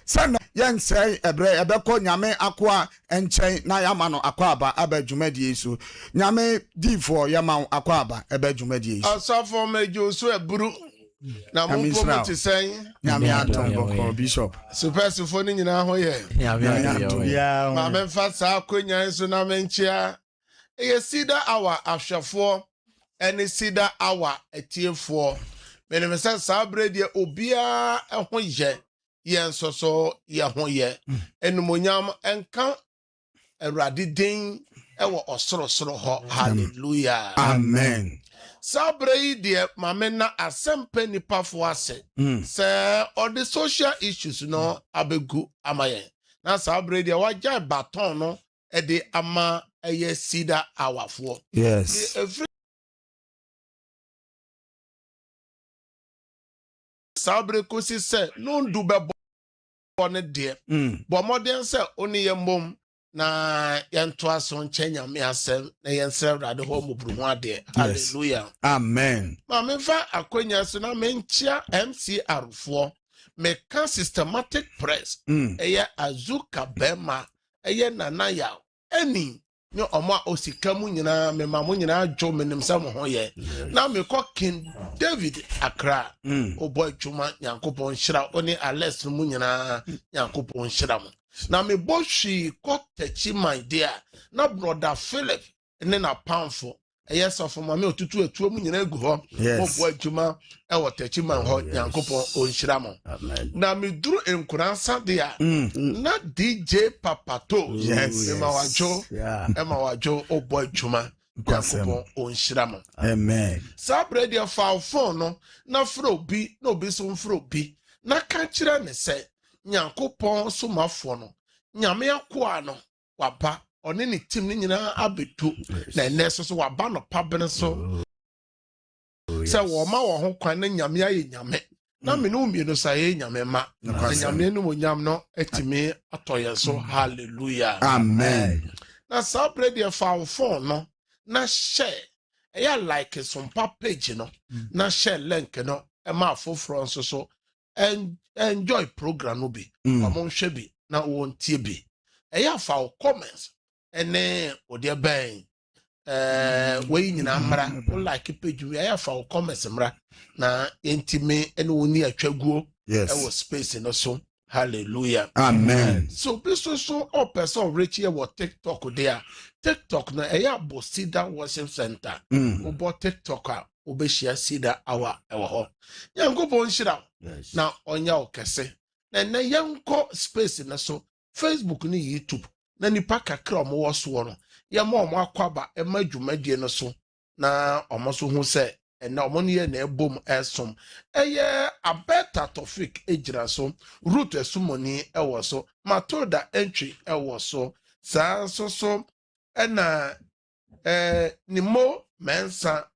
Sana yen say ebre ebeko nyame akwa enchen na yama akwa aba abadwumadi so nyame difo yama akwa aba abadwumadi so asafo mejo so eburu na mo pomoti sen nyame atombo bishop supersifo ni nyina ho ye ya ma me fa sa akonya so na menchia e sida awa ahwefo ene sida awa etiefo menem se sa brede obia ho ye yen so ye ho ye enumonyam enka awurade din ewo osoro ho hallelujah amen sabrei de mamena asempe nipafo ase se all the social issues no abegu amaye na sabrei de waja baton no e de ama eye sida awafo yes sabrei kosi se no ndu bebo ne de bo modern se oni yembom na yento aso nchenya me asem na yensere rade ho mobru ho ade hallelujah amen ma me fa akonya so na me nchia MCR fo me ka systematic press eye azuka bema eye nanaya eni ni omo osikamu nyina me ma mo nyina adwo menim sam ho ye na me ko King David Accra obo adwuma Yankopon hira oni Alex mu nyina Yankopon hira mo na me bohwi ko tachi my dear na brother Philip ne na pamfo yes of mama otutu etuo mu nyina egu ho obo adwuma e wo tachi man ho Yankopon onhira mo na me duru enkuransa dia na DJ Papato yes Emma wajo obo adwuma Yankopon onhira mo amen sabre dia fa phone no na fro bi na obi so fro bi na ka kire ne se Yankopon so mafo no nyame akoa no waba one ne tim ni nyina abeto na eneso so waba no pabene so se wo ma wo ho kwan na nyame aye nyame na me no mienu sa ye nyame ma na nyame no monyam no etimi atoye so hallelujah amen na sabre de fa phone no na share eya like some page no na share link no e ma foforo nso so enjoy program no bi amon hwe bi na won tie bi eya fa comments ene ode ben we nyina mra wo like page we eya fa comments mra na entime ene woni atwaguo e wo space no so hallelujah amen so biso so all person reach here what TikTok there TikTok na eya bo Sida Worship Center obo TikTok a obehia Sida hour ewo ho Yankopon hira na onya okese na yanko space na so Facebook ni YouTube na nipa kakra omo wo so no ya ma omo akwaba e ma dwumadie no so na omo so hu se na omo ne na ebom esom eye abeta Tofik ejira so root esumoni ewo so Matilda entry ewo so sa so na nimo mensa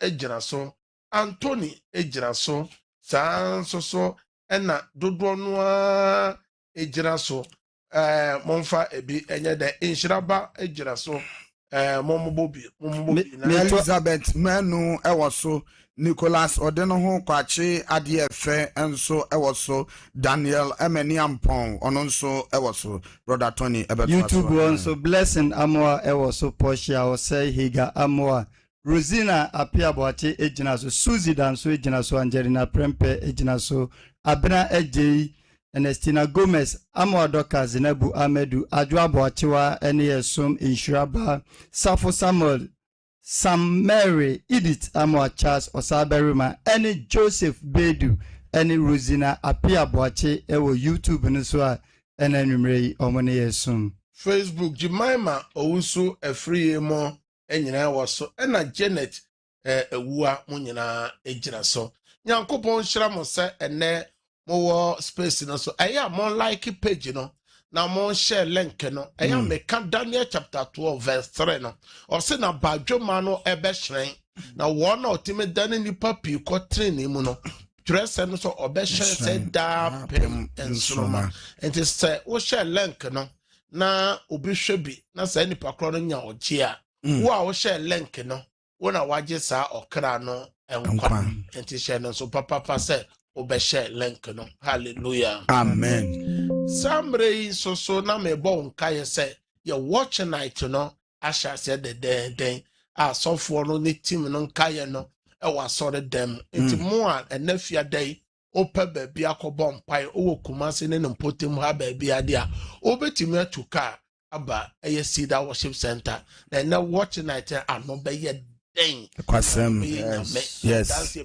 ejira so Anthony ejira so sa so na dodo no a ejira so monfa ebi enye de inshiraba ejira so Momobobi Elizabeth Menu ewoso Nicholas Odenoho kwache ade efe enso ewoso Daniel Emeniampon ononso ewoso brother Tony ebeto YouTube onso Blessing Amoa ewoso Portia Osei Higa Amoa Rosina Apiaboache ejinaso Suzy Danso ejinaso Angelina Prempe ejinaso Abena Ejei Ernestina Gomez Amoa Doka Zinebu Amedu Adwa Boachewa Enesum Inshiraba Safo Samuel Sam Mary Edith Amoa Charles Osaberima Eni Joseph Bedu Eni Rosina Apiaboache ewo YouTube niswa enenumrei omone yesum Facebook Jemima Owusu Efriye mo enyina waso ena Janet ewua mo nyina ejina so Nyankopon hyira mo se ene mo space no so eya mo like page no na mo share link no eya meka Daniel chapter 12 verse 3 no o se na badwoma no ebe hyen na wo na otime dane nipa pi ko training mu no dress no so obe hyen se da pem ensroma enti se wo share link no na obi hwebi na se nipa kro no nya oje a wo a wo share link no wo na waje sa okra no enkwa enti share no so papa se obeshe link no hallelujah amen samre so na me bo nka ye se ye watch night no asha se de den a sofo no ne team no nka ye no e wa sore dem enti mo a enafia dai opa baabi akobọ mpai owo kumase ne mpotem ha baabi ade a obetimi atuka aba eye Cedar Worship Center na watch night ano be ye den kwasem yes dance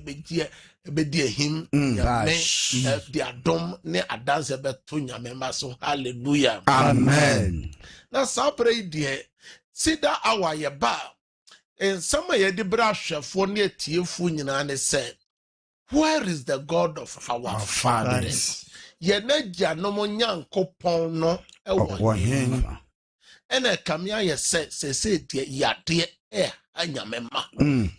ebedi him nyame di adom ne adanse beto nyame maso hallelujah amen na sapre die Cedar hour ye ba en sama ye di bra hwefo ne atiefo nyina ne say where is the God of our fathers ye na gya no mo Nyankopon no ewo hen ena kamia ye se die yade anyamema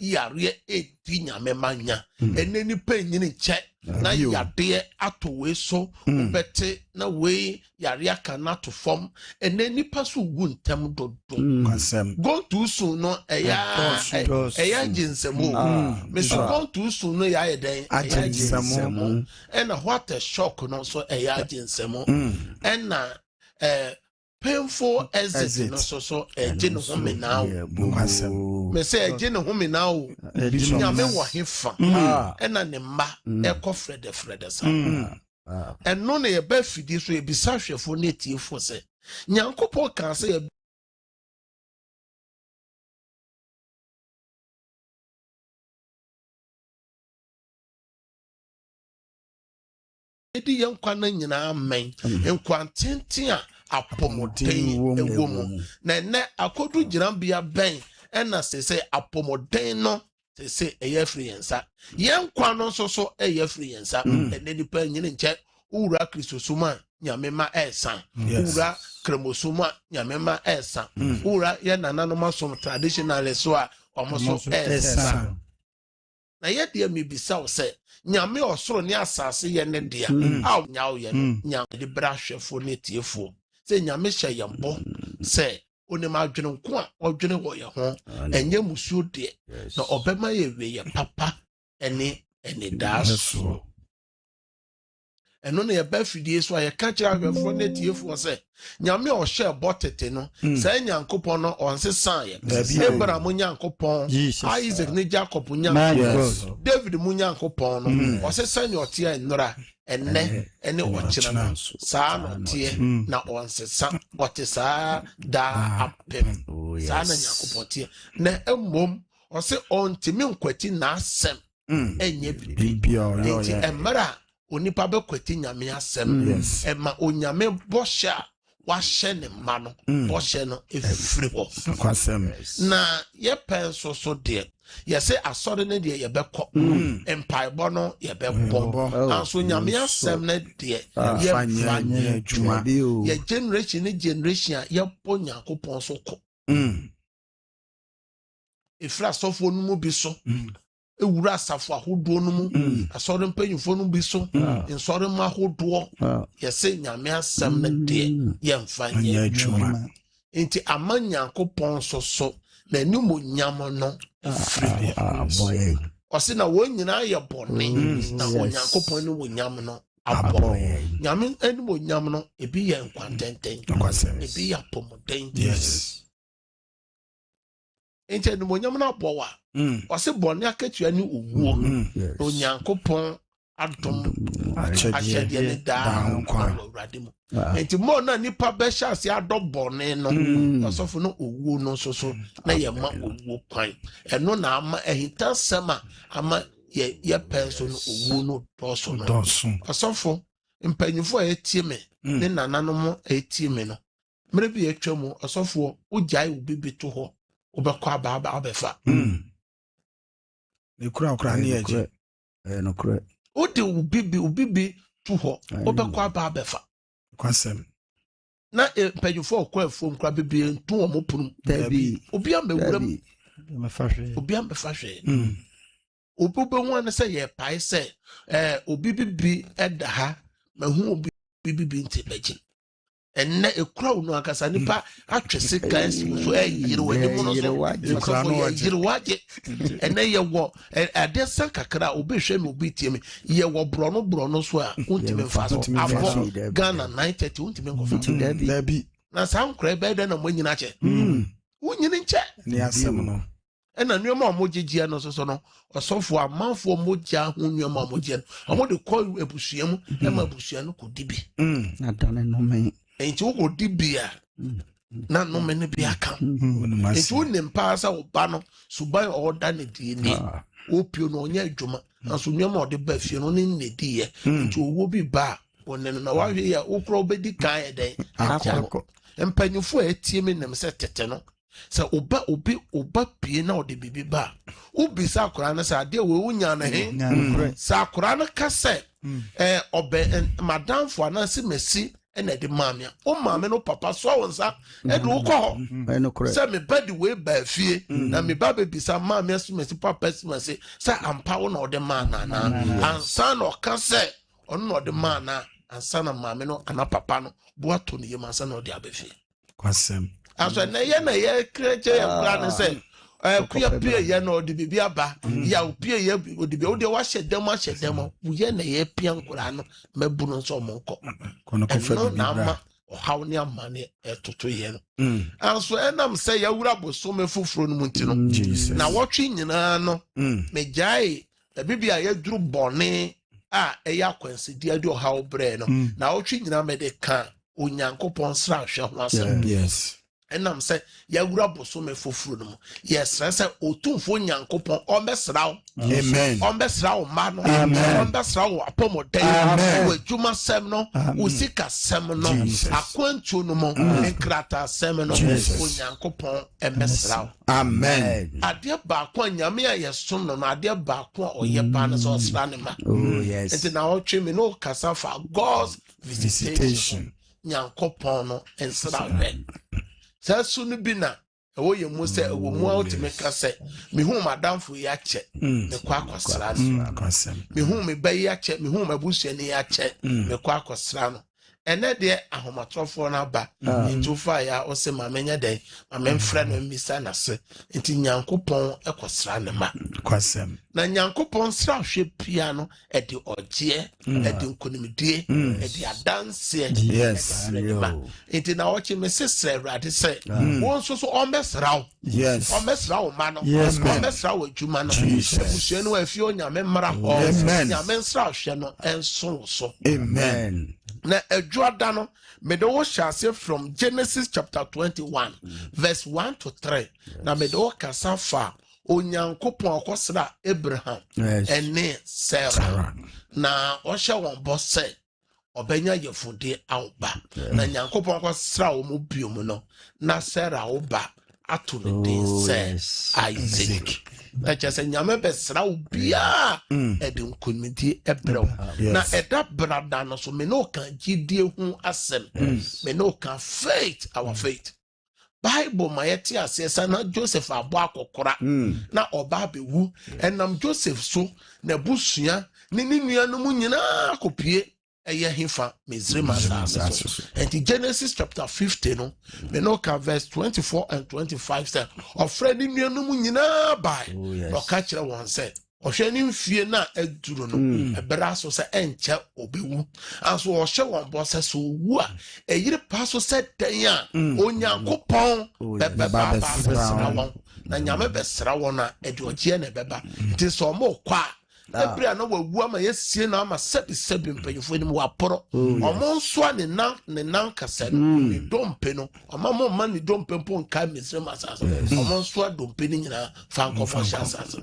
yare edi nyamema nya eneni penyini che na yade atowe so obete na we yare aka na to form eneni paso wu ntem dodo go to so no eya jinsemo me so go to so no ya yeden eya jinsemo ena what a shock no so eya jinsemo ena painful exit no so eje no home now me say eje no home now nyame wo hefa ena ne mma ekọ frede sa eno na ye ba fidi so ebisa hwefo na tiefo se Nyankopon kan se edi yankwa na nyina amen enkwantenten a apomoden ewomu na ne akodu girambia ben ena sese apomoden no sese eye friensa yenkwa no so eye friensa ene nipa nyine nche ura kristosuma nyamema esa ura kremosuma nyamema esa ura ye nanano masom traditional so a omoso esa na ye de mi bisa o se nyame osoro ne asase ye ne dia a nyawo ye nyame de bra hwefo ne tiefo se nyame hye yembo se onim adwene nko a odwene wo ye ho enye musuo de na obema ye we ye papa ene daso eno na ye ba fidie so ye ka kira hwefo ne tiefo se nyame o hye botete no se Nyankopon no onsesan ye Abraham Nyankopon Isaac ne Jacob Nyankopon David mu Nyankopon no osesan yote enora enne ochira no saa no tie na onsesa ote saa da apem saa na Nyankopon tie na emmom ose ontimi nkwati na asem enye bibi enti emara onipa be kwati nyame asem ema onyame bosha wa hye ne ma no boshe no efiri ho kwasem na ye penso so de ye se asore ne de ye bekọ empaibo no ye bekọ anso nyame asem ne de ye fanye juma ye generation ye po Nyankopon so kọ efra sofo no mu bi so ewura asafo ahodo no mu asore mpanyimfo no bi so nsore ma ahodo ye se nyame asem ne de ye mfanye juma Enti amanyankopon so na nimu nyam no free boy. Ɔse na wɔn nyinaa yɛ bɔne na onyankopɔn ne wɔn nyam no abɔ nyame ne wɔn nyam no ebi yɛ nkwantɛntɛn ebi yɛ apɔmuden enti ne wɔn nyam no abɔ wa ɔse bɔne akatua ne owuo na onyankopɔn adom ahyɛdeɛ ne daa nkwa awurade mu enti mo na nipa bɛhyɛ ase adɔ bɔne no ɔsɔfo no owuo no nso so na yɛ ma owuo kwan ɛno na ama ɛhintasɛm a ama yɛ pɛ so no owuo no dɔɔso no ɔsɔfo mpanyinfo a yɛtie me ne nananom a yɛtie me no mmere bi yɛtwa mu ɔsɔfo wogyae obi bi to hɔ wobɛkɔ abaaba abɛfa ne kura ne yɛgye no kura wode obi bi to hɔ wobɛkɔ abaaba abɛfa kwasɛm na mpanyinfo a ɔkɔ afuom kora bebree nto wɔn mo punum dabi obi amewura mu obi ambefa hwee obi bɛhu ane sɛ yɛ pae sɛ obi bibi ɛda ha mahu obi bibi nti bɛgye ɛnɛ ekura wo no akasa nipa atwe sika esi so ɛyere wɔ anim no so yere wagye ɛnɛ yɛ wɔ ade san kakra obi hwɛ me obi tie me yɛ wɔ borɔno so a untime mfa so abɔ Ghana 930 untime nkɔfa dabi na saa nkora bɛda na mo nyina kyɛ wonyini nkyɛ ne asɛm no ɛna nneɛma a mogyegye no so no ɔsɔfo amanfoɔ mogya ho nneɛma a mogye no ɔmo de kɔ abusua mu ɛma abusua no kɔdi bi na dane no me enti wokɔdi bi a na nnome no bi aka enti wonim paa sɛ wo ba no suban ɔda ne die ni wopio no ɔnyɛ adwuma nanso nneɛma ɔde ba fie no ne nnediiɛ enti owuo bi ba a ɔne no na wahwɛ yɛ wokora wobɛdi kan yɛ dɛn akɔ mpanyinfo a ɛtie me nim sɛ tete no sɛ oba pie na ɔde bibi ba ubisa akora no sɛ adeɛ wo nya no he sɛ akora no ka sɛ ɔbɛ madamfo anase masi ɛna de maame a o maame no papa so wo nsa ɛde wo kɔ hɔ sɛ me ba de we ba fie na me ba bebisa maame asumasi papa asumasi sɛ ampa wo na ɔde maa na ansa na ɔka sɛ ɔno na ɔde maa na ansa na maame no ana papa no bo ato ne yam ansa na ɔde abɛfie kwasɛm aso na yɛ kreche ya kura ne sɛ kuya pie yɛ na ɔde bibi aba ya opie yɛ ɔde bi ɔde wahyɛ dɛm wo yɛ na yɛ pia nkura no mabu no nso ɔmo nkɔ kono kofa ɛno bibi na bra ama ɔhaw ne amane ɛtoto yɛ no anso ɛnam sɛ yɛwura bosome foforo no mu nti no na wɔtwe nyinaa no megyae bibi a yɛduru bɔne a ɛyɛ akwansidi ade ɔhaw brɛ no na wɔtwe nyinaa mɛde ka onyankopɔn sra hwɛ ho asɛm yes ɛnam sɛ yɛwura bosome foforo no mu yɛsrɛ sɛ otumfo nyankopɔn ɔmbɛsra wo amen ɔmbɛsra wo mma no ɔmbɛsra wo apɔmɔden wo adwuma sɛm no wo sika sɛm no akwantuo no mu nkrata sɛm no onyankopɔn ɛmbɛsra wo amen adeɛ baako a nyame a yɛsom no no adeɛ baako a ɔyɛ paa no sɛ ɔsra ne ma nti na ɔtwe me ne ɔkasa fa God's visitation nyankopɔn no nsra hwɛ sɛ so no bi na ɛwɔ yɛ mu sɛ ɛwɔ mu a wotumi ka sɛ mehu madamfo yi akyɛ mekɔ akɔsra no mehu me ba yi akyɛ mehu m'abusuani yi akyɛ mekɔ akɔsra no ɛnɛ deɛ ahomatɔfoɔ no aba nti wofa yɛ a ɔsɛ ma menyɛ dɛn ma memfrɛ no mmisa n'ase nti nyankopɔn ɛkɔsra ne ma na nyankopɔn sra hwɛ pia no ɛde ɔgyeɛ ɛde nkonimdie ɛde adanseɛ nti na wɔkye me sesrɛ awurade sɛ wo nso so ɔmmɛsra wo ɔmmɛsra wo ma no ɔmmɛsra wo adwuma no abusua no afie onyame mmara hɔ nyame nsra hwɛ no ɛnso wo so amen na adwada no mede wo hyɛ ase from Genesis chapter 21 verse 1 to 3 na mede wo kasa fa onyankopɔn ɔkɔsra Abraham ɛne Sarah na ɔhyɛ wɔn bɔ sɛ ɔbɛnya yɛfode awba na nyankopɔn ɔkɔsra wo mu biom no na Sarah wo ba ato ne din sɛ Isaac na kyerɛ sɛ nyame bɛsra wo biaa ɛde nkonimdie ɛbrɛ wo na ɛda brada no so me ne ɔka gyidie ho asɛm me ne ɔka faith our faith Bible ma yɛte aseɛ sɛ na Joseph abɔ akɔkora na ɔba abɛwu ɛnam Joseph so na busua ne nuanom nyinaa kɔpie eye hifa Misraim asase. And Genesis chapter 50 no me no ka verse 24 and 25 say ofredi nuanum nyina bai no ka kire won say ohwe ni mfie na aduro no ebra so say enche obewu anso ohwe won bo say so wu a eyire pa so say dan a onyankopon beba won na nyame besra won a ede ogie na beba nti so mo kwa ebra na wawu ama yesie na ama sebi mpanyufo ni waporo omo nso a ne nan kase no dompe no omo ma ni dompe mpo nka Misraim asase omo nso a dompe ni nyina fa nkofo asase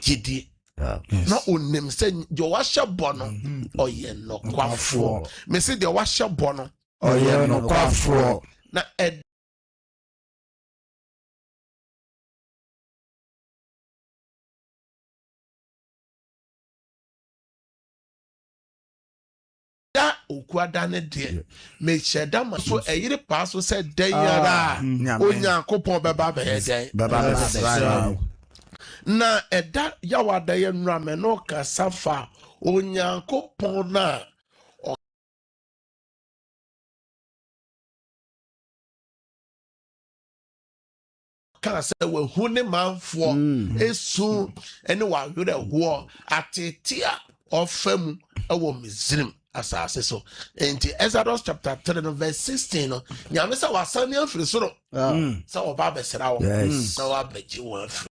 gidi na onim se de wahye bono oye no kwafo me se de wahye bono oye no kwafo na okuada ne de me sheda maso eyire pa so se den yara onyankopon beba be den na eda yawada ye nura me no kasafa onyankopon na kan se we hune manfo esu ene wa yore ho atetia ofam ewo Misraim asase so enti Exodus chapter 3 verse 16 no nyame se wasane afiri soro se oba besra wo na wa beji wo afiri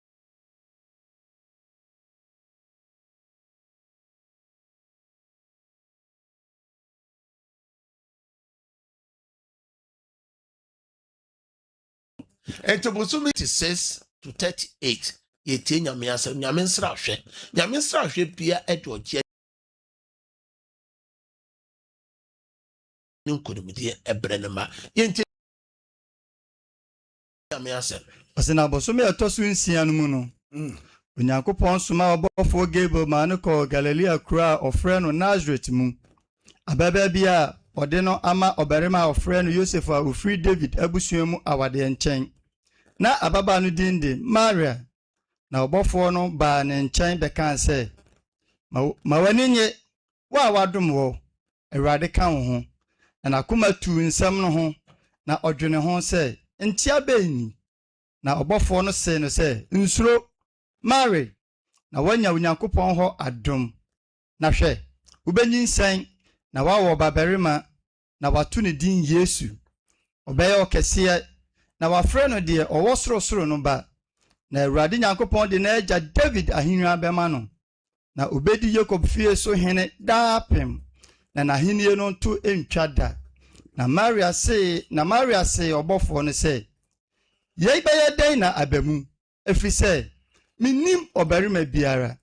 enti busumi 36 to 38 yetie nyame asem nyame nsra hwe bia edoje ninkodumide ebrenema yenti nyame asem asena bosomi etosu nsia no mu no onyankopon soma obofo Gabriel ma ne ko Galilea kura ofre no Nazareth mu ababa bia ode no ama obarima ofre no Joseph a ofri David abusua mu awade nchen na ababa no dinde Maria na obofo no ba ne nchen bekan se ma wani nye wa wadom wo Awurade ka wo ho na akoma tu nsam no ho na odwene ho se ntia beni na obofo no se no se nsuro Mary na wanya onyankopon ho adom na hwe ubenyin na wawo babarima na watu ne din Yesu obeye okese na wafre no de owo sorosoro no ba na Awurade nyankopon de na agya David ahenwa bema no na obedi Jacob fie so hene daapem na nahinie no to entwada na Maria se obofo no se ye beye den na abamu efri se minim obarima biara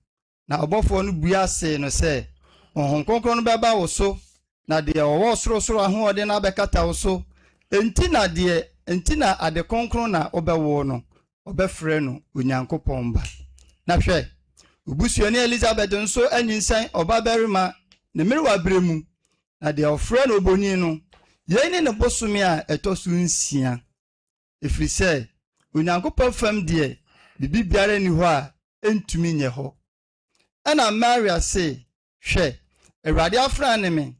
na obofo no bua se no se ohon konkron no beba wo so na de owo sorosoro ahode na bekata wo so enti na ade konkron na obewo no obefre no onyankopon ba na hwe ubusuani Elizabeth nso anyinsan obabarima ne miriwa bremu na de ofre no oboni no yeni ne bosumi a etosu nsia efri se onyankopon fam de bibi biara ni ho a entumi nye ho ana Maria se hwe Awurade afra ne me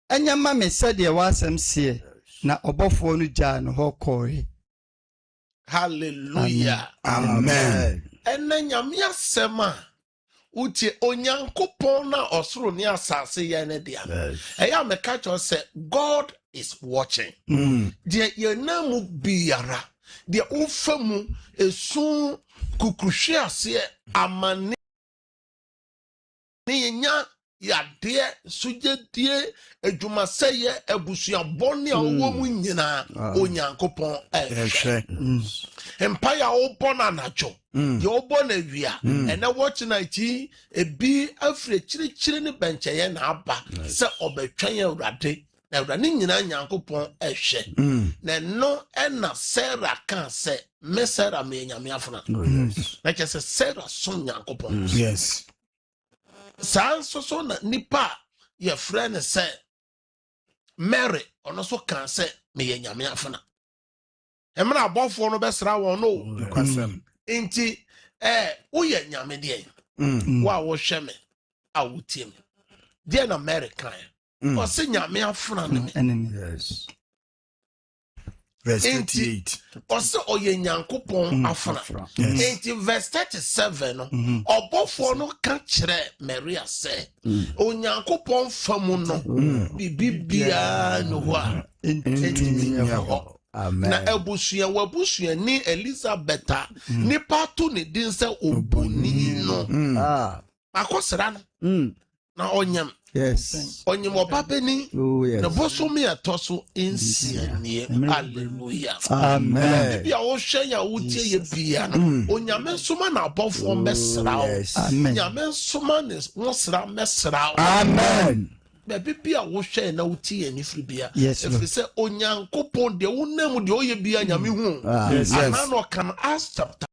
anya ma me se de wasem sie na obofo no gya no ho kore. Hallelujah. Amen. Ene nyame asem a utie onyankopon na osoro ni asase ye ne dia eya me catch us say God is watching de ye namu biara de ufamu esu kukuhwe ase amane ni nya ya de sujedie adwumaseye abusua bone a wo mu nyina onyankopon ehwe empire open anacho ye open awia ena watch na chi ebi afre chirichiri ne bencheye na aba se obetwan Awurade na Awurade nyina nyankopon ehwe na no ena Sarah kan se me Sarah me nyame afuna na che se Sarah so nyankopon Yes. so na nipa ye friend se Mary ono so kan se me ye nyame afuna emra abofo no besra won no Kwasem. enti wo ye nyame de wa wo hwe me a wo tie me de na Mary kan ɔse nyame afra ne me enemy. Yes. Verse Enti, 38. ɔse ɔyɛ nyankopɔn afra enti verse 37 no ɔbɔfoɔ no ka kyerɛ Maria sɛ onyankopɔn fa mu no biribi biara ne hɔ a ɛntumi nyɛ hɔ. Amen. Na wabusuani Elizabeth a nipa to ne din sɛ oboni no Ah. akɔsra no na ɔnyam Yes. ɔnyam ɔba bɛni Oh, yes. na bosomi ɛtɔ so nsianie. Hallelujah. Amen. Bi a wohwɛ ya wotie yɛ bia no onyame nsoma na abɔfoɔ mmɛsra wo. Yes. Amen. Nyame nsoma ne wo sra mmɛsra wo. Amen. Baabi bi a wohwɛ na wotie yɛ nifiri bia Yes, Lord. ɛfiri sɛ onyankopɔn deɛ wonam deɛ ɔyɛ bia nyame hu. Ah. Yes. Anaa na ɔka no Acts chapter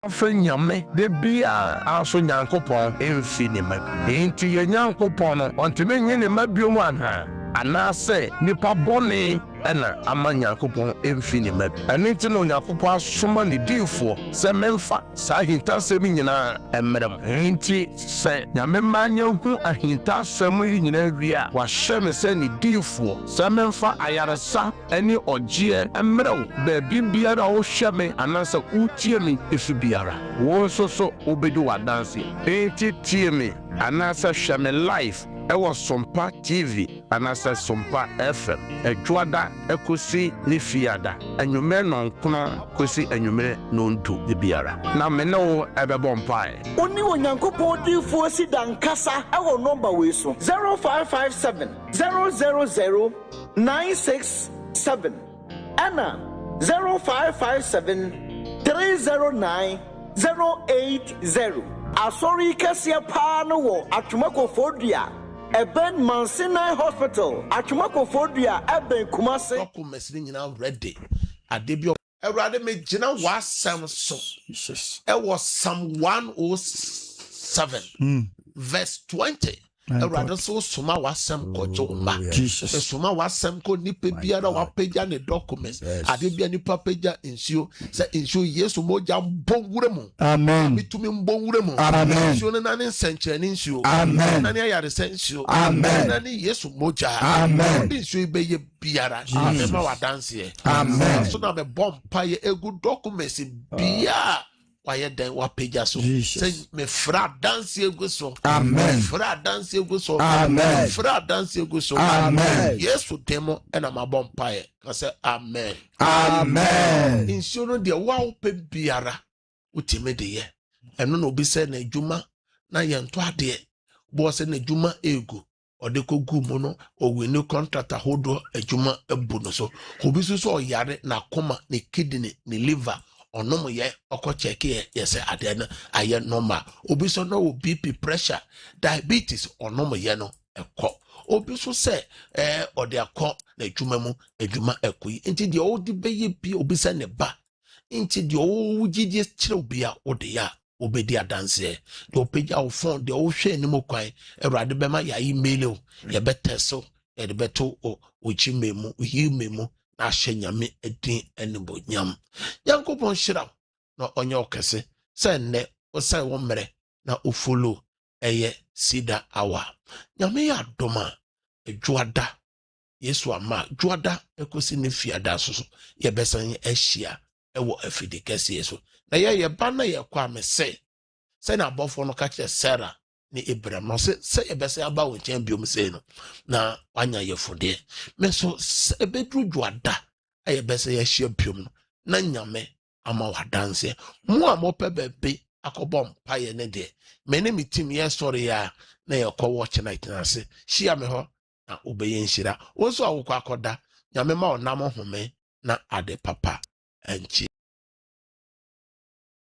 afa nyame de bia aso nyankopon emfi ne ma enti ye nyankopon no ontime nye ne ma biom anha anase nipa bone ena ama nyankopon emfi ne ma eno nti no nyankopon asoma ne difo se memfa sa hintasem nyina emrem enti se nyame manya hu ahintasem nyina wia wa hyeme se ne difo se memfa ayaresa eni ogye emrew be bibiara wo hyeme anase utie me efi biara wo so obedu wadanse enti tie me anase hyeme life ewo Sompa TV anasa Sompa FM ejuada ekosi ne fiada enwume nonkuna kosi enwume nonto de biara na me ne wo ebebo mpae oni onyankopon difo si dankasa ewo number we so 0557 000 967 ana 0557 309 080 asori kasia pa no wo atwumako fodua Eben Mansina Hospital, Achumako Fodia, Eben Kumase. Documents nyina ready. Adebio. Erade me jina wasam so. It was Psalm 107, verse 20. Erade so suma wasam kojo ma. Jesus. Suma wasam ko nipa biara wa peja ne documents. Adebia nipa peja insio. Se insio Yesu moja mbongure mu. Amen. Mitumi mbongure mu. Amen. Insio na nani senche ni insio. Amen. Nani ayare sensio. Amen. Nani Yesu moja. Amen. Insio ibeye biara. Amema wa dance. Amen. So na me bompa ye egu documents biya. Why then wa peja so say me fra dance egu so. Amen. Fra dance egu so. Amen. Fra dance egu so. Amen. Yesu demo ena ma bompa ye. Ka say amen. Amen. Insio no de wa ope biara utime de ye. Eno no bi say na adwuma na ye nto ade. Bo say na adwuma egu. Ode ko gu mu no owini contract ahodo adwuma ebu no so. Obi so oyare na koma ne kidney ne liver. Onom ye oko check ye yes ade na aye normal obi so no BP pressure diabetes onom ye no ekọ obi so se ode akọ na adwuma mu adwuma ekoyi enti de odi beye bi obi se ne ba enti de o gidie kire obi a ode ya obedi adanse de opeja o phone de o hwe ni mo kwan Awurade be ma ya email o ye beteso ye de beto o chimemu o yimemu na nyame edin enebo nyam yankopon hira na onye okese se nne o se wo mere na o follow eye sida awa nyame ya doma ejuada Yesu ama juada ekosi ne fiada so ye besan ehia ewo afidi kese yeso na ye ba na ye kwa me se na abofo no ka kire Sarah ni Abraham no se ye bese aba wo chen biom se no na wanya ye fode me so ebedru juada aye bese ye hia biom no na nyame ama wadanse mo amope bebe akobom paye ne de me ne mitim ye story ya na ye ko watch night na se hia me ho na obeye nhira wo so awokọ akoda nyame ma onam home na ade papa enchi